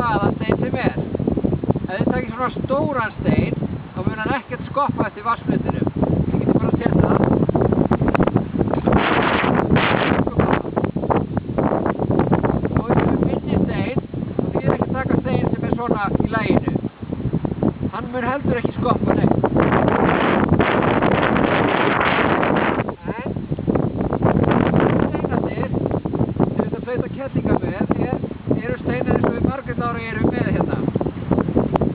hvaða stein sem er. Ef þið takir svona stóran stein, þá mun hann ekkert skoppa eftir vatnsflötinu. Þið getur bara að setja það. Og ef við minni stein, þá þýðir ekki að taka stein sem er svona í laginu. Hann mun heldur ekki skoppa neitt. Kettlingar með eru steinar eins og við Margrét Lára erum með hérna.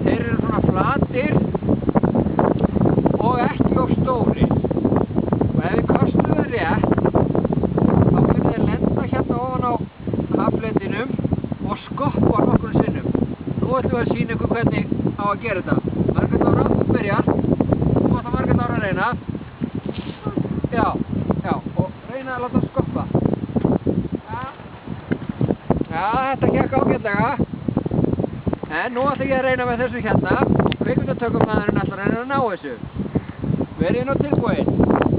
Þeir eru svona flatir og ekki of stórir. Og ef við kostum það rétt, þá munir þeir lenda hérna ofan á haffletinum og skoppa nokkrum sinnum. Nú ætlum við að sýna ykkur hvernig á að gera þetta. Margrét Lára, þú byrjar. Nú ætla Margrét Lára að reyna. Já, og reyna að láta skoppa. Já, þetta gekk ágætlega. En nú ætla ég að reyna með þessu hérna. Kvikmyndatökumaðurinn ætlar að reyna að ná þessu. Verið nú tilbúin.